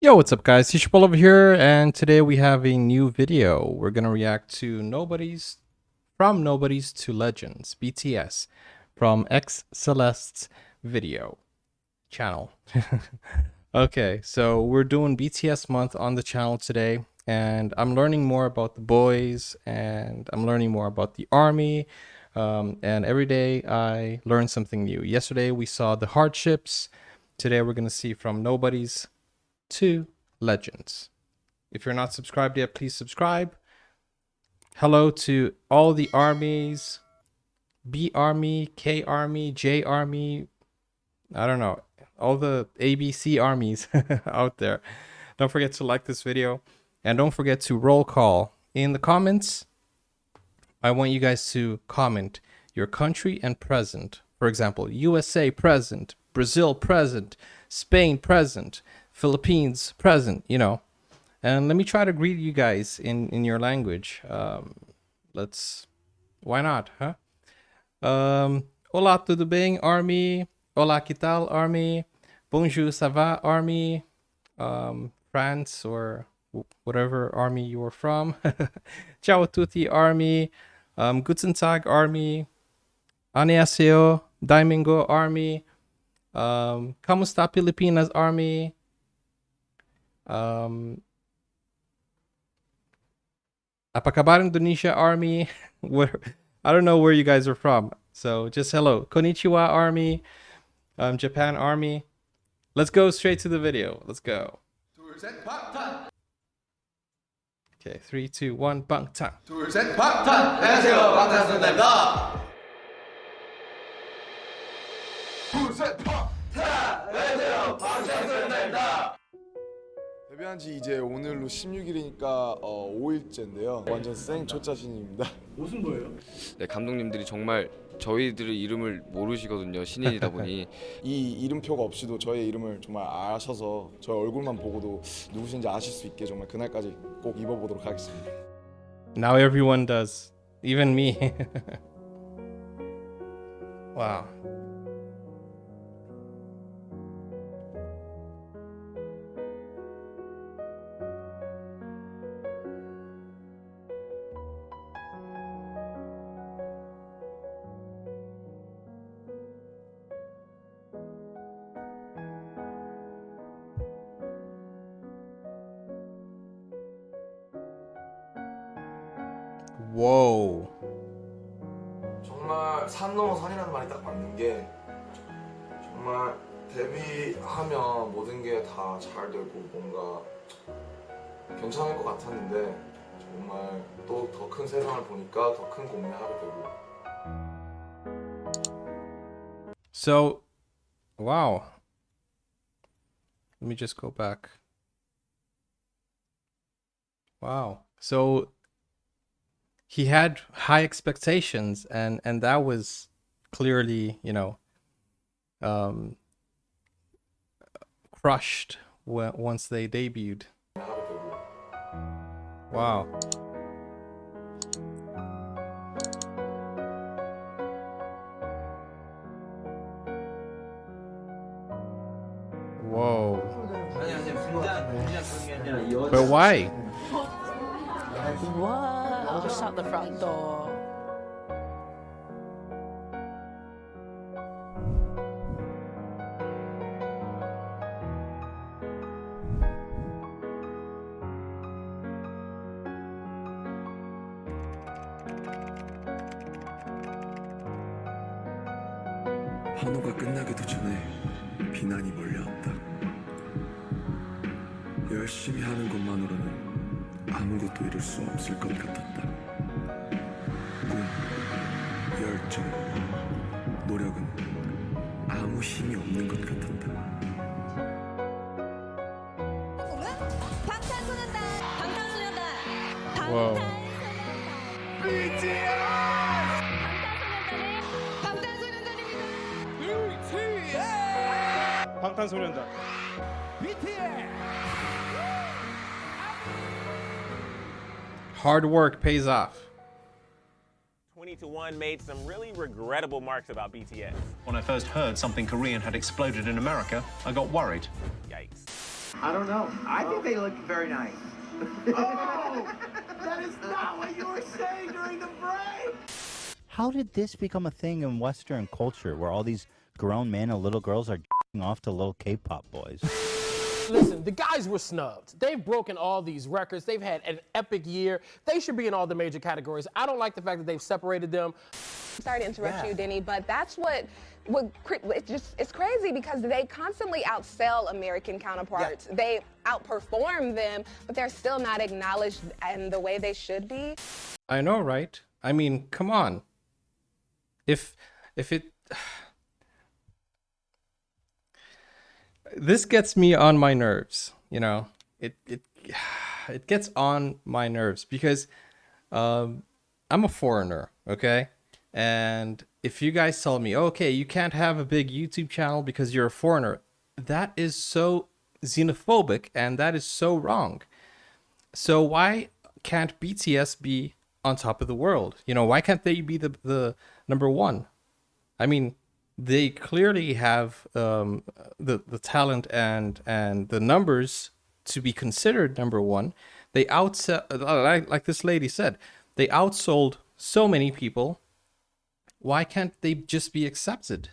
Yo, what's up guys? Teacherpaul over here, and today we have a new video. We're gonna react to From Nobodies to Legends, BTS, from X Celeste's video channel. Okay, so we're doing BTS month on the channel today, and I'm learning more about the boys, and I'm learning more about the army, and every day I learn something new. Yesterday we saw the hardships. Today we're gonna see From Nobodies to Legends. If you're not subscribed yet, please subscribe. Hello to all the armies, B Army, K Army, J Army, I don't know, all the ABC armies out there. Don't forget to like this video, and don't forget to roll call in the comments. I want you guys to comment your country and present. For example, USA present, Brazil present, Spain present, Philippines present, you know. And let me try to greet you guys in your language. Why not, huh? Hola, tudo bem, Army? Hola, que tal, Army? Bonjour, ça va, Army? France or whatever army you are from. Ciao a tutti, Army. Guten Tag, Army. Annyeonghaseyo, Daimingo, Army. Kamusta, Pilipinas, Army. Apa kabar, Indonesia, Army? Where I don't know where you guys are from, so just hello. Konnichiwa, Army. Japan, Army. Let's go straight to the video. Let's go. Okay, 3, 2, 1, 방탄. 둘, 셋, 방탄! 안녕하세요, 방탄소년단입니다. 둘, 셋, 방탄! 안녕하세요, 방탄소년단입니다. 데뷔한 지 이제 오늘로 16일이니까 5일째인데요. 완전 생초짜 신인입니다. 무슨 거예요? 네, 감독님들이 정말 저희들의 이름을 모르시거든요. 신인이다 보니. 이 이름표가 없이도 저의 이름을 정말 아셔서 저의 얼굴만 보고도 누구신지 아실 수 있게 정말 그날까지 꼭 입어보도록 하겠습니다. Now everyone does, even me. Wow. Whoa. 정말 산 넘어 산이라는 말이 딱 맞는 게 정말 데뷔하면 모든 게 다 잘 되고 뭔가 괜찮을 것 같았는데 정말 또 더 큰 세상을 보니까 더 큰 고민을 하게 되고. So, wow. Let me just go back. Wow. So he had high expectations, and that was clearly, you know, crushed once they debuted. Wow. Whoa. But why? Whoa, shut the front door. 한호가 끝나기도 전에 비난이 몰려왔다. 열심히 하는 것만으로는 아무것도 이룰 수 없을 것 같았다. 꿈, 열정, 노력은 아무 힘이 없는 것 같았다. 방탄소년단! 방탄소년단! Whoa. BTS! 방탄소년단입니다! 방탄소년단. Hard work pays off. 20-1 made some really regrettable marks about BTS. When I first heard something Korean had exploded in America, I got worried. Yikes. I don't know. I think they look very nice. Oh, that is not what you were saying during the break. How did this become a thing in Western culture where all these grown men and little girls are jacking off to little K-pop boys? Listen, the guys were snubbed. They've broken all these records. They've had an epic year. They should be in all the major categories. I don't like the fact that they've separated them. Sorry to interrupt you, Denny, but that's it's crazy because they constantly outsell American counterparts. Yeah. They outperform them, but they're still not acknowledged in the way they should be. I know, right? I mean, come on. If it this gets me on my nerves, you know. It gets on my nerves because I'm a foreigner, okay? And if you guys tell me, okay, you can't have a big YouTube channel because you're a foreigner, that is so xenophobic and that is so wrong. So why can't BTS be on top of the world? You know, why can't they be the number one? I mean, they clearly have the talent and the numbers to be considered number one. They like this lady said, they outsold so many people. Why can't they just be accepted,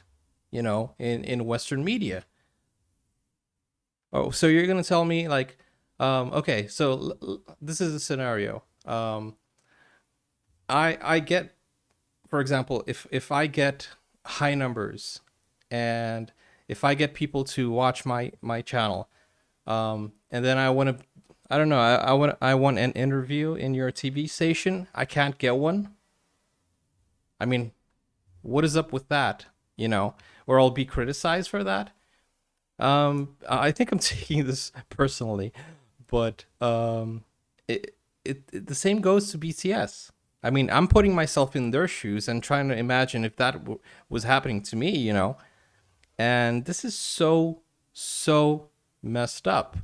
you know, in Western media? Oh, so you're gonna tell me like, okay, so this is a scenario. I get, for example, if I get high numbers and if I get people to watch my channel, and then I want to, I don't know, I want an interview in your TV station, I can't get one. I mean, what is up with that? You know, or I'll be criticized for that. I think I'm taking this personally, but the same goes to BTS. I mean, I'm putting myself in their shoes and trying to imagine if that was happening to me, you know. And this is so messed up.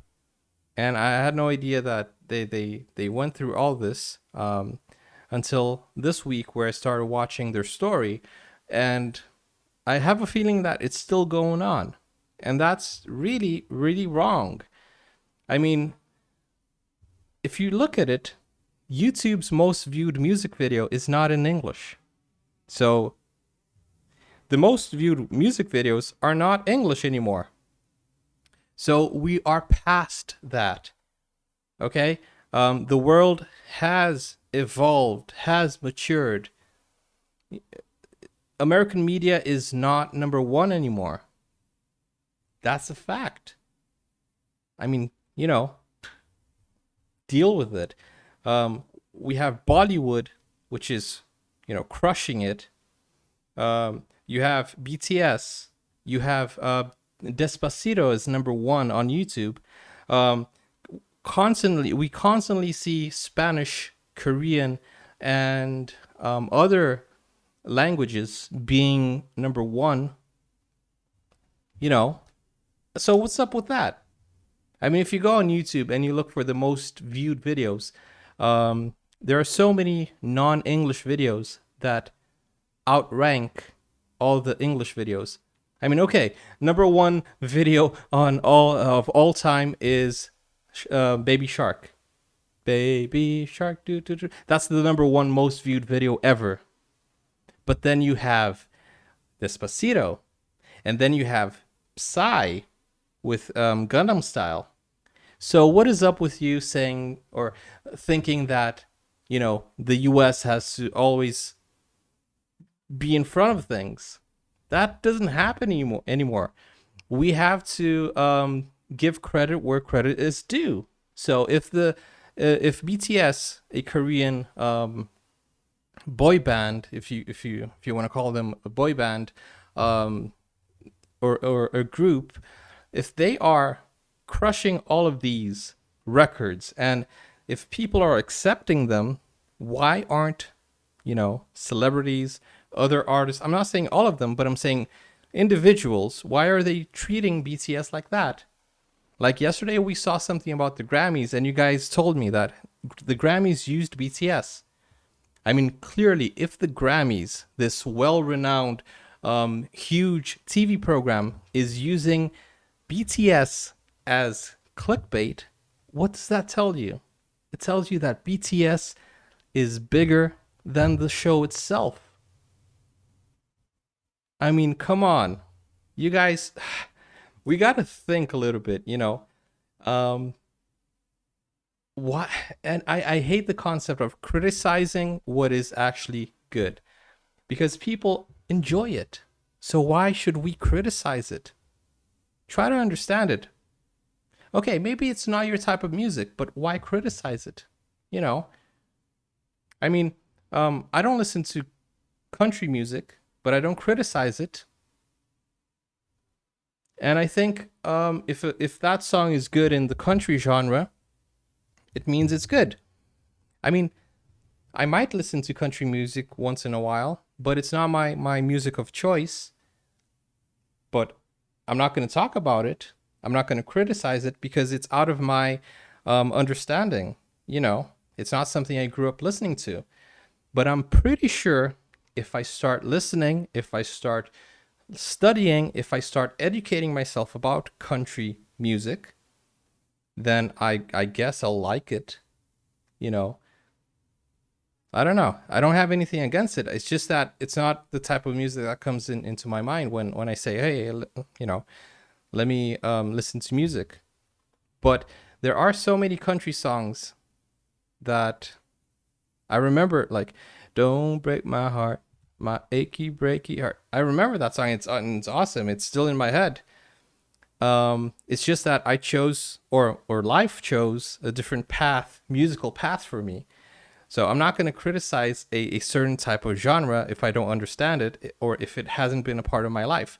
And I had no idea that they went through all this until this week, where I started watching their story. And I have a feeling that it's still going on. And that's really, really wrong. I mean, if you look at it, YouTube's most viewed music video is not in English. So the most viewed music videos are not English anymore. So we are past that. Okay? The world has evolved, has matured. American media is not number one anymore. That's a fact. I mean, you know, deal with it. We have Bollywood, which is, you know, crushing it. You have BTS. You have Despacito is number one on YouTube. We constantly see Spanish, Korean, and other languages being number one. You know, so what's up with that? I mean, if you go on YouTube and you look for the most viewed videos, there are so many non-English videos that outrank all the English videos. I mean, okay, number one video on all time is Baby Shark. Baby Shark, do. That's the number one most viewed video ever. But then you have Despacito, and then you have Psy with Gundam Style. So what is up with you saying or thinking that, you know, the US has to always be in front of things? That doesn't happen anymore. We have to give credit where credit is due. So if BTS, a Korean boy band, if you want to call them a boy band, or a group, if they are crushing all of these records, and if people are accepting them, why aren't, you know, celebrities, other artists, I'm not saying all of them, but I'm saying individuals, why are they treating BTS like that? Like yesterday we saw something about the Grammys, and you guys told me that the Grammys used BTS. I mean, clearly, if the Grammys, this well-renowned, huge TV program, is using BTS as clickbait, what does that tell you? It tells you that BTS is bigger than the show itself. I mean, come on. You guys, we got to think a little bit, you know. What? And I hate the concept of criticizing what is actually good, because people enjoy it. So why should we criticize it? Try to understand it. Okay, maybe it's not your type of music, but why criticize it? You know? I mean, I don't listen to country music, but I don't criticize it. And I think if that song is good in the country genre, it means it's good. I mean, I might listen to country music once in a while, but it's not my music of choice. But I'm not going to talk about it. I'm not going to criticize it because it's out of my understanding. You know, it's not something I grew up listening to. But I'm pretty sure if I start listening, if I start studying, if I start educating myself about country music, then I guess I'll like it. You know, I don't know. I don't have anything against it. It's just that it's not the type of music that comes into my mind when I say, hey, you know, let me listen to music. But there are so many country songs that I remember, like, don't break my heart, my achy breaky heart. I remember that song. It's awesome. It's still in my head. It's just that I chose, or life chose, a different path, musical path for me. So I'm not going to criticize a certain type of genre if I don't understand it or if it hasn't been a part of my life.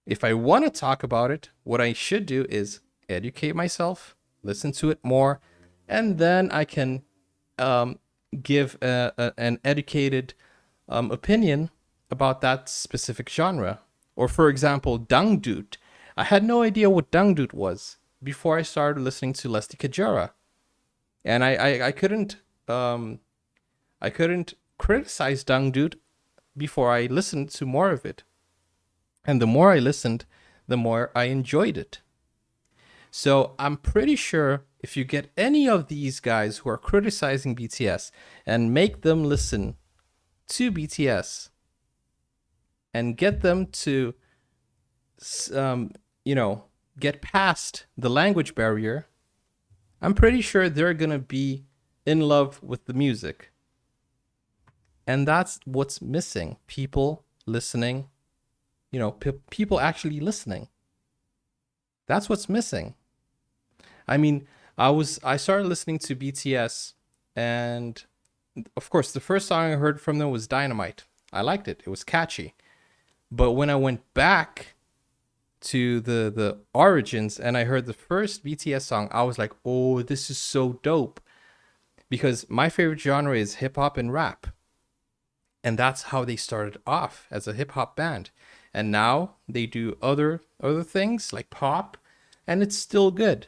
If I want to talk about it, what I should do is educate myself, listen to it more, and then I can give an educated opinion about that specific genre. Or for example, dangdut. I had no idea what dangdut was before I started listening to Lesti Kajara. And I couldn't criticize dangdut before I listened to more of it. And the more I listened, the more I enjoyed it. So I'm pretty sure if you get any of these guys who are criticizing BTS and make them listen to BTS and get them to, you know, get past the language barrier, I'm pretty sure they're going to be in love with the music. And that's what's missing. People listening, you know, people actually listening. That's what's missing. I mean, I started listening to BTS, and of course, the first song I heard from them was Dynamite. I liked it. It was catchy. But when I went back to the origins and I heard the first BTS song, I was like, oh, this is so dope. Because my favorite genre is hip hop and rap. And that's how they started off, as a hip hop band. And now they do other things like pop, and it's still good.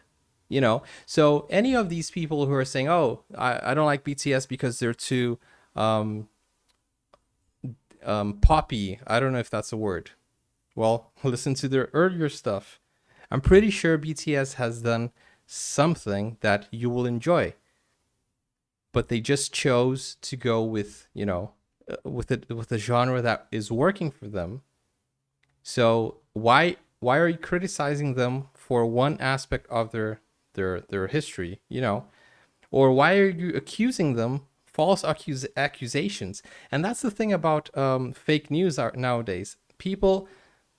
You know, so any of these people who are saying, oh, I don't like BTS because they're too poppy. I don't know if that's a word. Well, listen to their earlier stuff. I'm pretty sure BTS has done something that you will enjoy. But they just chose to go with, you know, with a genre that is working for them. So why are you criticizing them for one aspect of their history, you know? Or why are you accusing them false accusations? And that's the thing about fake news nowadays. People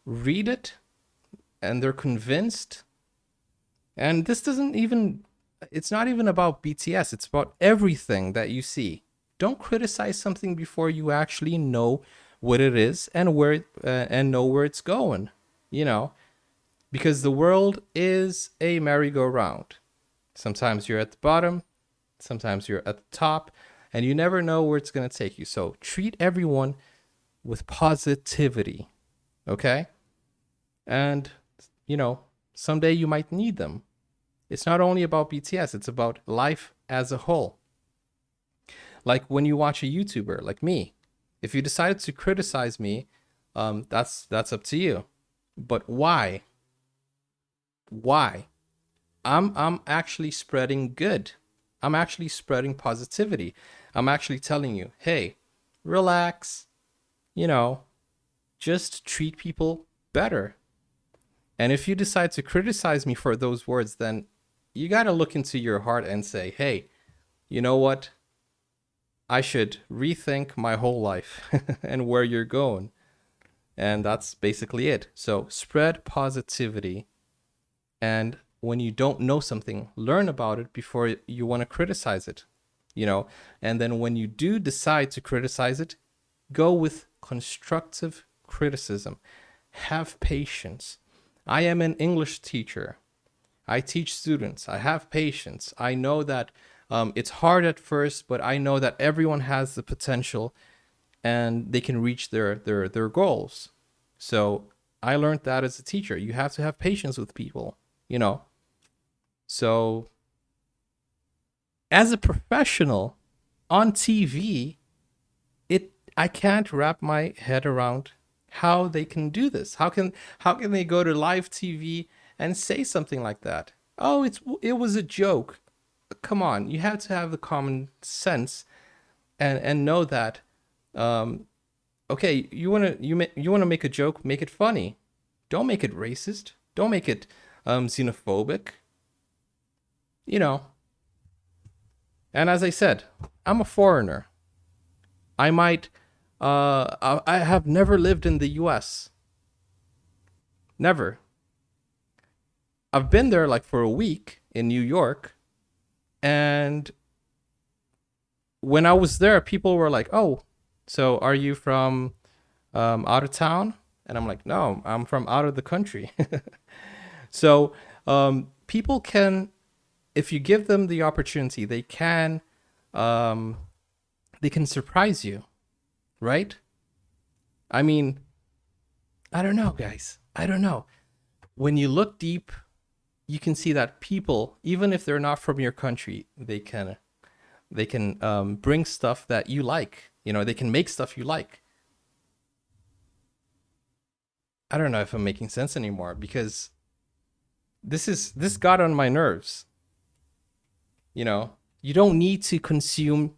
read it and they're convinced. And this it's not even about BTS. It's about everything that you see. Don't criticize something before you actually know what it is and know where it's going, you know? Because the world is a merry-go-round. Sometimes you're at the bottom, sometimes you're at the top, and you never know where it's going to take you. So treat everyone with positivity, okay? And, you know, someday you might need them. It's not only about BTS, it's about life as a whole. Like when you watch a YouTuber like me, if you decided to criticize me, that's up to you. But why? Why? I'm actually spreading good. I'm actually spreading positivity. I'm actually telling you, hey, relax, you know, just treat people better. And if you decide to criticize me for those words, then you got to look into your heart and say, hey, you know what? I should rethink my whole life and where you're going. And that's basically it. So spread positivity. And when you don't know something, learn about it before you want to criticize it, you know? And then when you do decide to criticize it, go with constructive criticism. Have patience. I am an English teacher. I teach students. I have patience. I know that it's hard at first, but I know that everyone has the potential and they can reach their goals. So I learned that as a teacher. You have to have patience with people, you know. So as a professional on TV, I can't wrap my head around how they can do this. How can they go to live TV and say something like that? Oh, it was a joke. Come on, you have to have the common sense and know that okay, you want to make a joke, make it funny. Don't make it racist. Don't make it xenophobic. You know. And as I said, I'm a foreigner. I have never lived in the US. Never. I've been there like for a week in New York. And when I was there, people were like, oh, so are you from out of town? And I'm like, no, I'm from out of the country. So people can, if you give them the opportunity, they can surprise you, right? I mean, I don't know, guys. I don't know. When you look deep, you can see that people, even if they're not from your country, they can bring stuff that you like. You know, they can make stuff you like. I don't know if I'm making sense anymore, because this got on my nerves. You know, you don't need to consume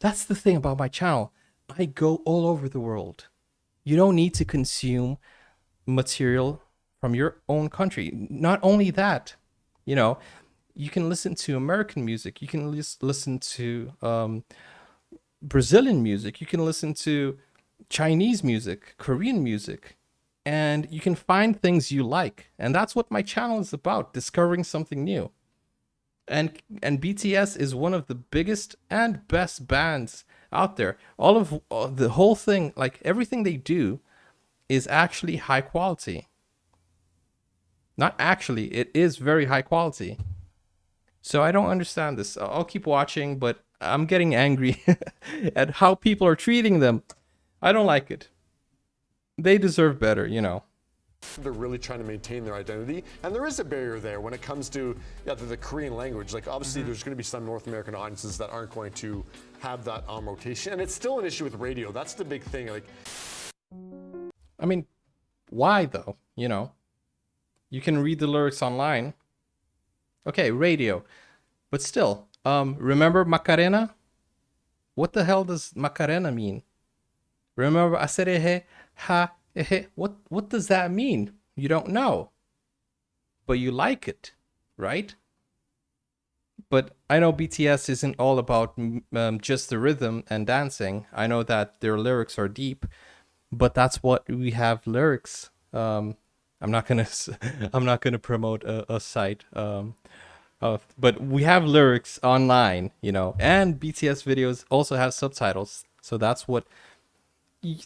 that's the thing about my channel. I go all over the world. You don't need to consume material from your own country. Not only that, you know, you can listen to American music. You can listen to Brazilian music. You can listen to Chinese music, Korean music, and you can find things you like. And that's what my channel is about, discovering something new. And BTS is one of the biggest and best bands out there. All of the whole thing, like everything they do, is actually high quality. Not actually, it is very high quality. So I don't understand this. I'll keep watching, but I'm getting angry at how people are treating them. I don't like it. They deserve better, you know. They're really trying to maintain their identity, and there is a barrier there when it comes to the Korean language. Like obviously there's going to be some North American audiences that aren't going to have that rotation, and it's still an issue with radio. That's the big thing. Like, I mean, why though? You know, you can read the lyrics online. Okay, radio, but still, remember Macarena? What the hell does Macarena mean? Remember Aserehe ha. What does that mean? You don't know, but you like it, right? But I know BTS isn't all about just the rhythm and dancing. I know that their lyrics are deep, but that's what we have lyrics. I'm not gonna promote a site, but we have lyrics online, you know, and BTS videos also have subtitles, so that's what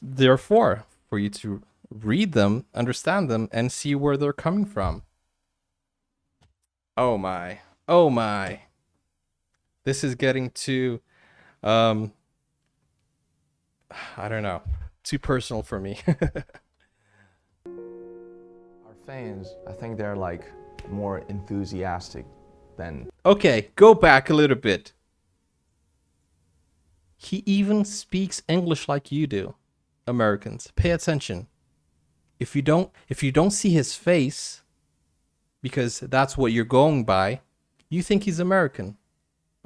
they're for you to read them, understand them, and see where they're coming from. Oh my. This is getting too, I don't know, too personal for me. Our fans, I think they're like more enthusiastic than... Okay, go back a little bit. He even speaks English like you do. Americans, pay attention. If you don't see his face, because that's what you're going by, you think he's American.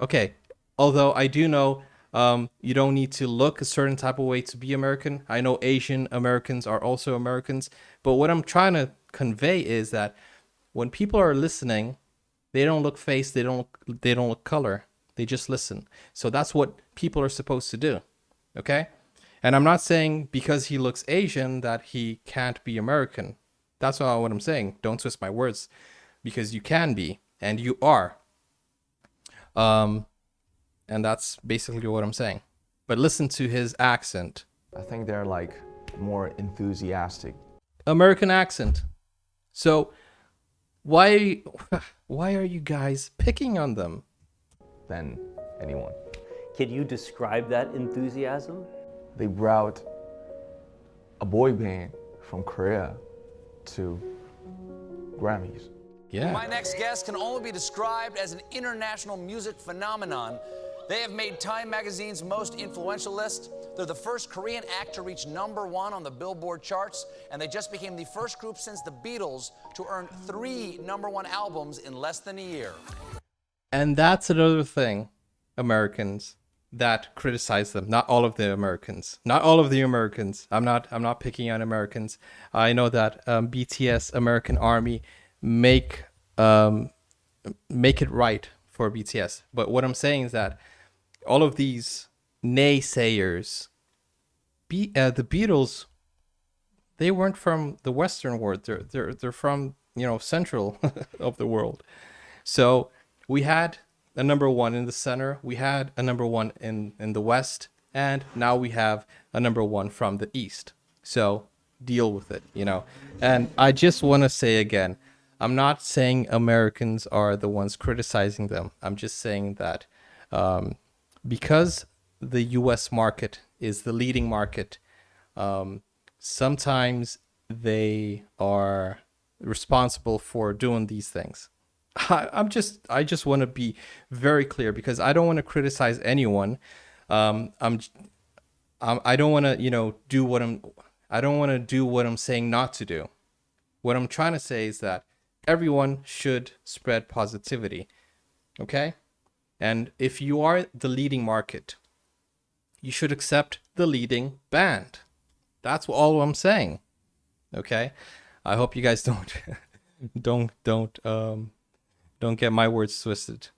Okay, although I do know you don't need to look a certain type of way to be American. I know Asian Americans are also Americans, but what I'm trying to convey is that when people are listening, they don't look face, they don't look color, they just listen. So that's what people are supposed to do, okay? And I'm not saying because he looks Asian that he can't be American. That's not what I'm saying. Don't twist my words, because you can be, and you are. And that's basically what I'm saying. But listen to his accent. I think they're like more enthusiastic. American accent. So why are you guys picking on them? Than anyone. Can you describe that enthusiasm? They brought a boy band from Korea to Grammys. Yeah. My next guest can only be described as an international music phenomenon. They have made Time Magazine's most influential list. They're the first Korean act to reach #1 on the Billboard charts, and they just became the first group since the Beatles to earn 3 #1 albums in less than a year. And that's another thing, Americans that criticize them. Not all of the Americans. Not all of the Americans. I'm not picking on Americans. I know that BTS, American Army, make it right for BTS. But what I'm saying is that all of these naysayers, the Beatles, they weren't from the Western world. They're from, central of the world. So we had a #1 in the center, we had a #1 in the West, and now we have a #1 from the East. So deal with it, And I just want to say again, I'm not saying Americans are the ones criticizing them. I'm just saying that because the US market is the leading market, sometimes they are responsible for doing these things. I just want to be very clear, because I don't want to criticize anyone. I don't want to, I don't want to do what I'm saying not to do. What I'm trying to say is that everyone should spread positivity. Okay? And if you are the leading market, you should accept the leading band. That's all I'm saying. Okay? I hope you guys don't get my words twisted.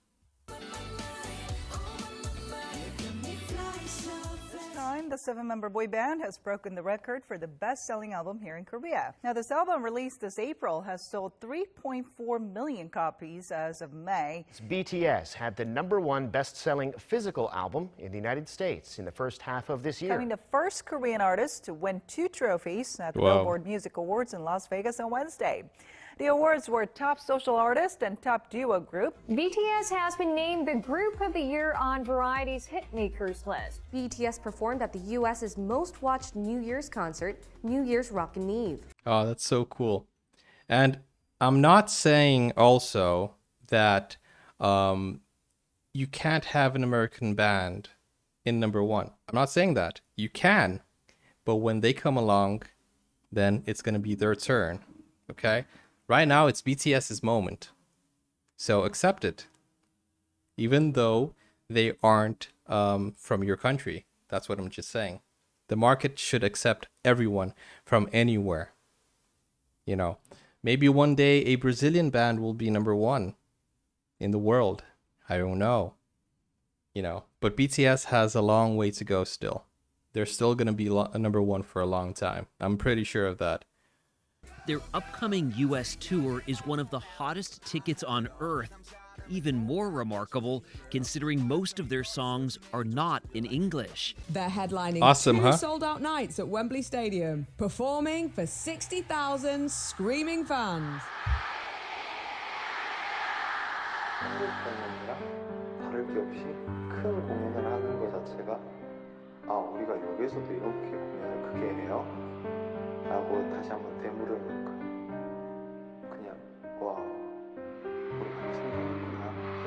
The 7-member boy band has broken the record for the best-selling album here in Korea. Now, this album, released this April, has sold 3.4 million copies as of May. BTS had the #1 best-selling physical album in the United States in the first half of this year. Becoming the first Korean artist to win 2 trophies at the Wow. Billboard Music Awards in Las Vegas on Wednesday. The awards were Top Social Artist and Top Duo Group. BTS has been named the Group of the Year on Variety's Hitmakers list. BTS performed at the U.S.'s most watched New Year's concert, New Year's Rockin' Eve. Oh, that's so cool. And I'm not saying also that you can't have an American band in #1. I'm not saying that. You can, but when they come along, then it's going to be their turn, okay? Right now, it's BTS's moment. So accept it. Even though they aren't from your country. That's what I'm just saying. The market should accept everyone from anywhere. Maybe one day a Brazilian band will be #1 in the world. I don't know. But BTS has a long way to go still. They're still going to be a #1 for a long time. I'm pretty sure of that. Their upcoming U.S. tour is one of the hottest tickets on earth. Even more remarkable, considering most of their songs are not in English. They're headlining Awesome, 2 huh? sold-out nights at Wembley Stadium, performing for 60,000 screaming fans. 한국 공연이랑 다를 게 없이 큰 공연을 하는 것 자체가 우리가 여기서도 이렇게 공연을 크게 해요? 라고 다시 한번 되물으니까 그냥 와 우리 많이 성장했구나.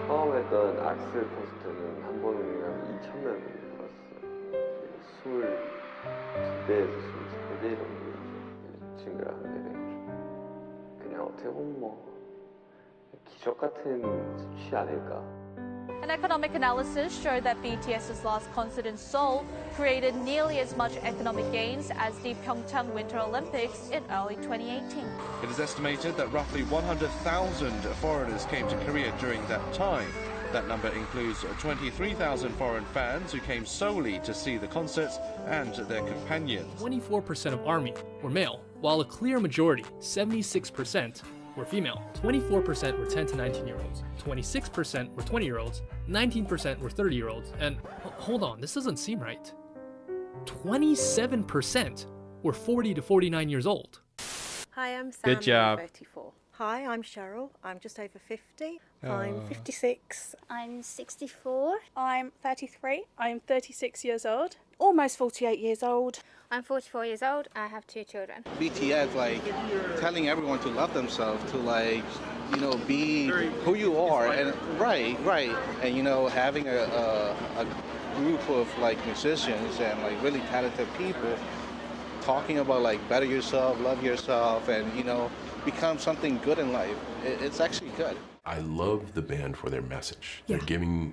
처음 했던 악셀 콘서트는 한 번이면 2,000명 들었어요. 22배에서 23배 정도 증가를 하게 된 거죠. 그냥 어떻게 보면 기적 같은 수치 아닐까. An economic analysis showed that BTS's last concert in Seoul created nearly as much economic gains as the Pyeongchang Winter Olympics in early 2018. It is estimated that roughly 100,000 foreigners came to Korea during that time. That number includes 23,000 foreign fans who came solely to see the concerts and their companions. 24% of ARMY were male, while a clear majority, 76%, were female. 24% were 10 to 19-year-olds, 26% were 20-year-olds, 19% were 30-year-olds, and hold on, this doesn't seem right. 27% were 40 to 49 years old. Hi, I'm Sam. Good job. I'm 34. Hi, I'm Cheryl. I'm just over 50. I'm 56. I'm 64. I'm 33. I'm 36 years old. Almost 48 years old. I'm 44 years old. I have 2 children. BTS, like, telling everyone to love themselves, to, like, you know, be who you are. And right. And, you know, having a group of, like, musicians and, like, really talented people talking about, like, better yourself, love yourself, and, you know, become something good in life. It's actually good. I love the band for their message. They're giving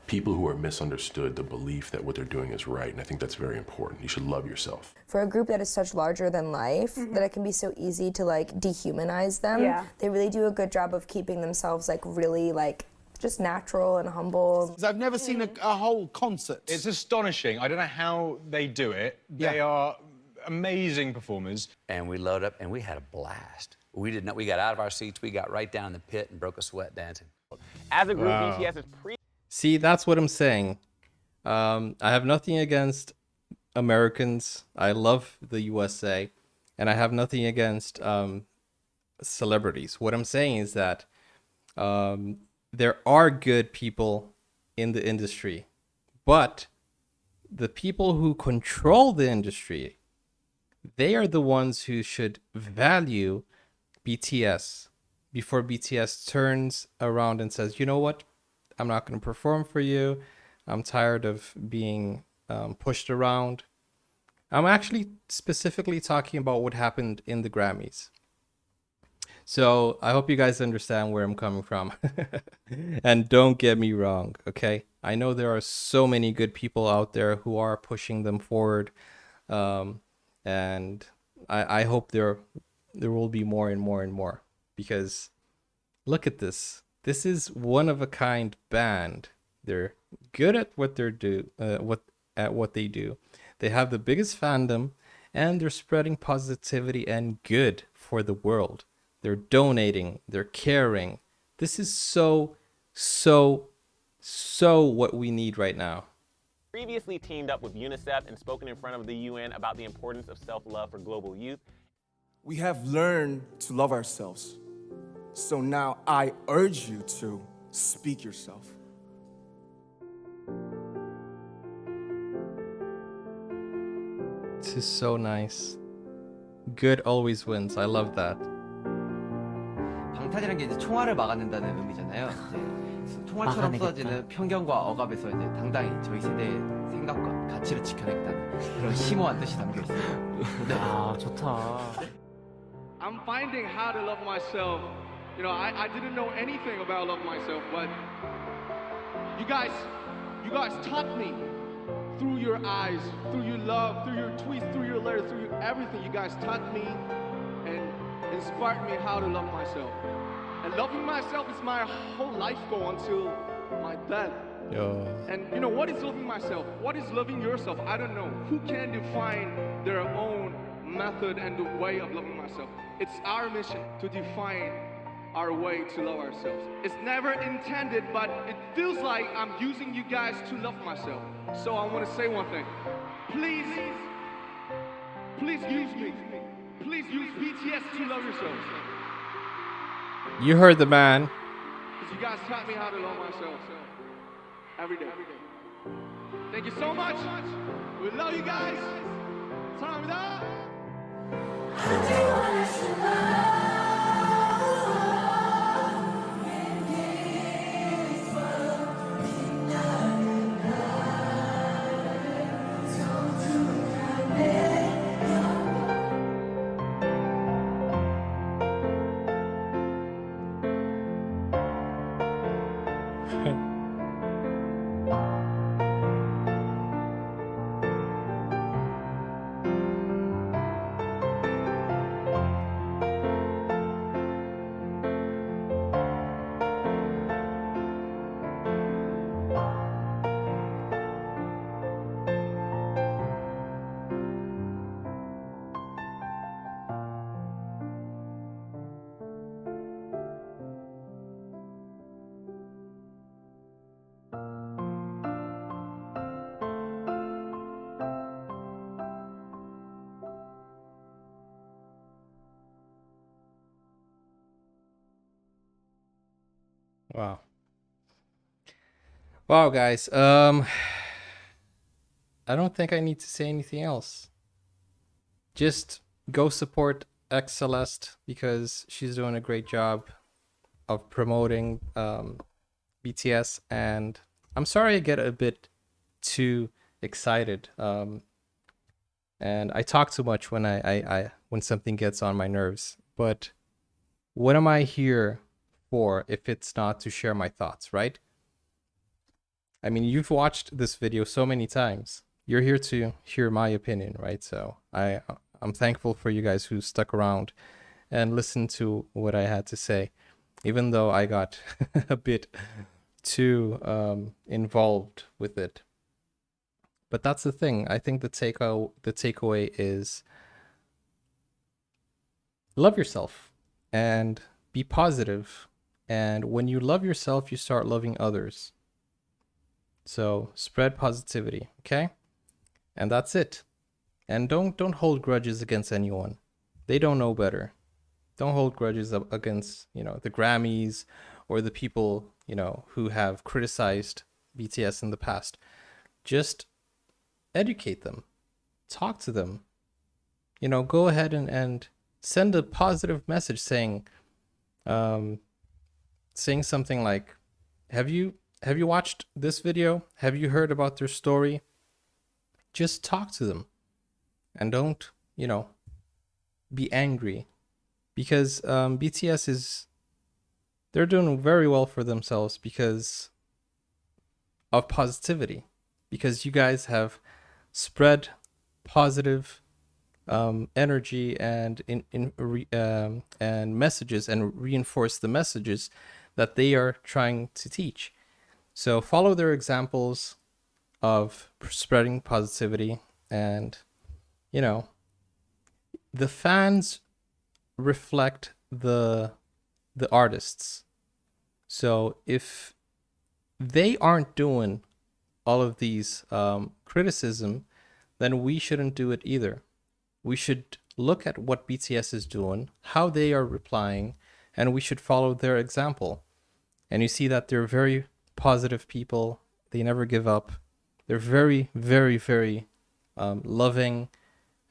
people who are misunderstood the belief that what they're doing is right, and I think that's very important. You should love yourself. For a group that is such larger than life, that it can be so easy to like dehumanize them. Yeah. They really do a good job of keeping themselves like really like just natural and humble. I've never seen a whole concert. It's astonishing. I don't know how they do it. They are amazing performers. And we load up and we had a blast. We got out of our seats, we got right down in the pit and broke a sweat dancing. As a group, Wow. BTS is See, that's what I'm saying. I have nothing against Americans. I love the USA, and I have nothing against celebrities. What I'm saying is that there are good people in the industry, but the people who control the industry, they are the ones who should value BTS before BTS turns around and says, you know what? I'm not going to perform for you. I'm tired of being pushed around. I'm actually specifically talking about what happened in the Grammys. So I hope you guys understand where I'm coming from. And don't get me wrong, okay? I know there are so many good people out there who are pushing them forward. And I hope there will be more and more and more. Because look at this. This is one of a kind band. They're good at what they do. They have the biggest fandom, and they're spreading positivity and good for the world. They're donating. They're caring. This is so what we need right now. previously teamed up with UNICEF and spoken in front of the UN about the importance of self-love for global youth. We have learned to love ourselves. So now I urge you to speak yourself. This is so nice. Good always wins. I love that. 방탄이라는 게 이제 총알을 막아낸다는 의미잖아요. 이제 총알처럼 막아내겠다. 쏟아지는 편견과 억압에서 이제 당당히 저희 세대의 생각과 가치를 지켜내겠다는 그런 심오한 뜻이 담겨 있어요. 네. 아, 좋다. I'm finding how to love myself. You know, I didn't know anything about love myself, but you guys taught me through your eyes, through your love, through your tweets, through your letters, through everything. You guys taught me and inspired me how to love myself. And loving myself is my whole life goal until my death. Yo. And you know, what is loving myself? What is loving yourself? I don't know. Who can define their own method and the way of loving myself? It's our mission to define our way to love ourselves. It's never intended, but it feels like I'm using you guys to love myself. So I want to say one thing. Please use me. Please use BTS to love yourselves. You heard the man. Because you guys taught me how to love myself every day. Thank you so much. We love you guys. 사랑합니다. Wow. Wow, guys. I don't think I need to say anything else. Just go support X Celeste because she's doing a great job of promoting BTS, and I'm sorry I get a bit too excited. And I talk too much when when something gets on my nerves. But what am I here for if it's not to share my thoughts, right? I mean, you've watched this video so many times. You're here to hear my opinion, right? So I'm thankful for you guys who stuck around and listened to what I had to say, even though I got a bit too involved with it. But that's the thing. I think the takeaway is love yourself and be positive. And when you love yourself, you start loving others. So spread positivity, okay? And that's it. And don't hold grudges against anyone. They don't know better. Don't hold grudges against, the Grammys or the people, who have criticized BTS in the past. Just educate them. Talk to them. Go ahead and send a positive message saying something like, have you watched this video? Have you heard about their story? Just talk to them. And don't, be angry. Because BTS they're doing very well for themselves because of positivity. Because you guys have spread positive energy and and messages and reinforce the messages that they are trying to teach. So follow their examples of spreading positivity, and the fans reflect the artists. So if they aren't doing all of these criticism, then we shouldn't do it either. We should look at what BTS is doing, how they are replying, and we should follow their example. And you see that they're very positive people. They never give up. They're very, very, very loving.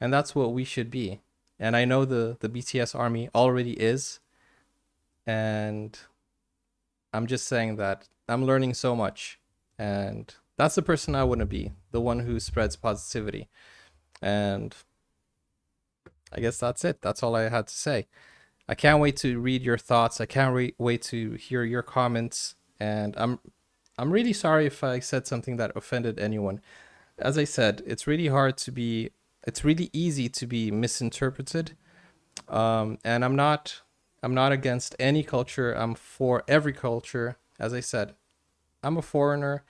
And that's what we should be. And I know the BTS army already is. And I'm just saying that I'm learning so much. And that's the person I want to be, the one who spreads positivity. And I guess that's it. That's all I had to say. I can't wait to read your thoughts. I can't wait to hear your comments. And I'm really sorry if I said something that offended anyone. As I said, it's really easy to be misinterpreted. And I'm not against any culture. I'm for every culture. As I said, I'm a foreigner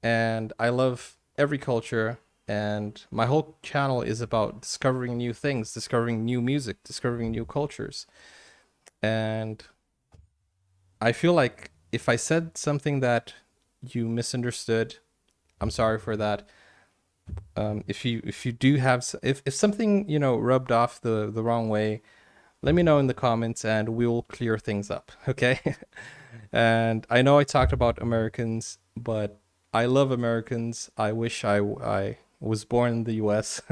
and I love every culture. And my whole channel is about discovering new things, discovering new music, discovering new cultures. And I feel like if I said something that you misunderstood, I'm sorry for that. If you do have, if something, rubbed off the wrong way, let me know in the comments and we will clear things up. Okay. And I know I talked about Americans, but I love Americans. I wish I was born in the US.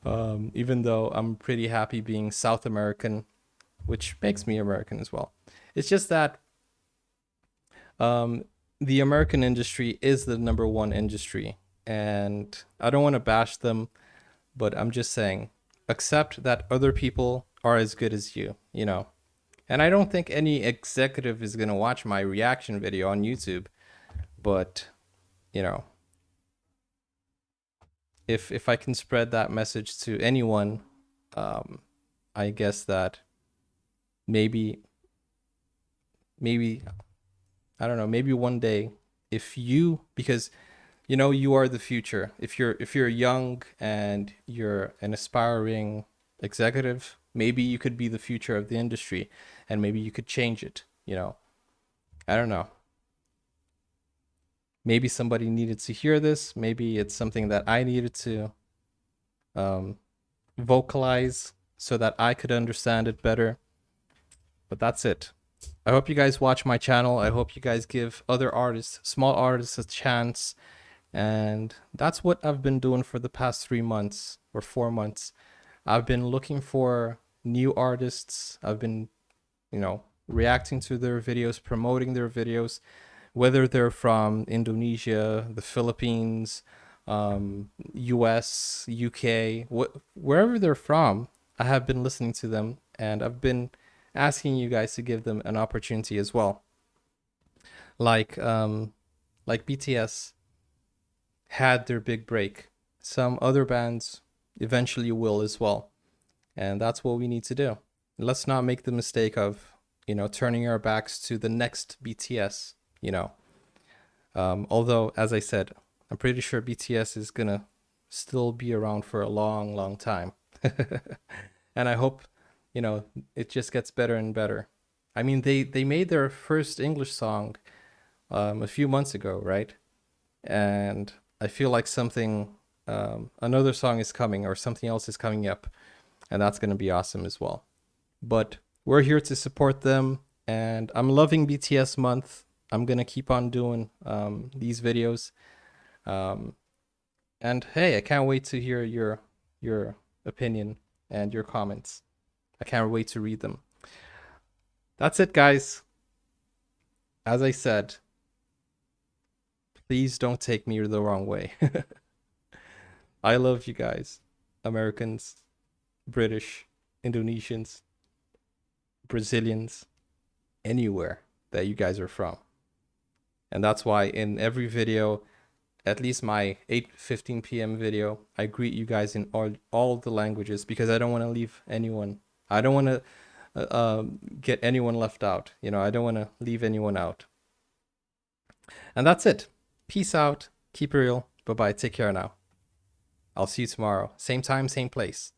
Even though I'm pretty happy being South American, which makes me American as well. It's just that the American industry is the #1 industry, and I don't want to bash them, but I'm just saying, accept that other people are as good as you, And I don't think any executive is gonna watch my reaction video on YouTube, but you know, if I can spread that message to anyone, I guess that maybe I don't know, maybe one day, if you, because you know you are the future. If you're young and you're an aspiring executive, maybe you could be the future of the industry, and maybe you could change it, you know. I don't know. Maybe somebody needed to hear this. Maybe it's something that I needed to vocalize so that I could understand it better. But that's it. I hope you guys watch my channel. I hope you guys give other artists, small artists, a chance. And that's what I've been doing for the past 3 months or 4 months. I've been looking for new artists. I've been, you know, reacting to their videos, promoting their videos, whether they're from Indonesia, the Philippines, US, UK, wherever they're from. I have been listening to them, and I've been asking you guys to give them an opportunity as well. Like BTS had their big break. Some other bands eventually will as well. And that's what we need to do. Let's not make the mistake of, you know, turning our backs to the next BTS, you know. Although, as I said, I'm pretty sure BTS is gonna still be around for a long, long time. And I hope, you know, it just gets better and better. I mean, they made their first English song a few months ago, right? And I feel like something, another song is coming, or something else is coming up, and that's going to be awesome as well. But we're here to support them, and I'm loving BTS month. I'm going to keep on doing these videos. And hey, I can't wait to hear your opinion and your comments. I can't wait to read them. That's it, guys. As I said, please don't take me the wrong way. I love you guys. Americans, British, Indonesians, Brazilians, anywhere that you guys are from. And that's why in every video, at least my 8:15 p.m. video, I greet you guys in all the languages, because I don't want to leave anyone. I don't want to get anyone left out. You know, I don't want to leave anyone out. And that's it. Peace out. Keep it real. Bye-bye. Take care now. I'll see you tomorrow. Same time, same place.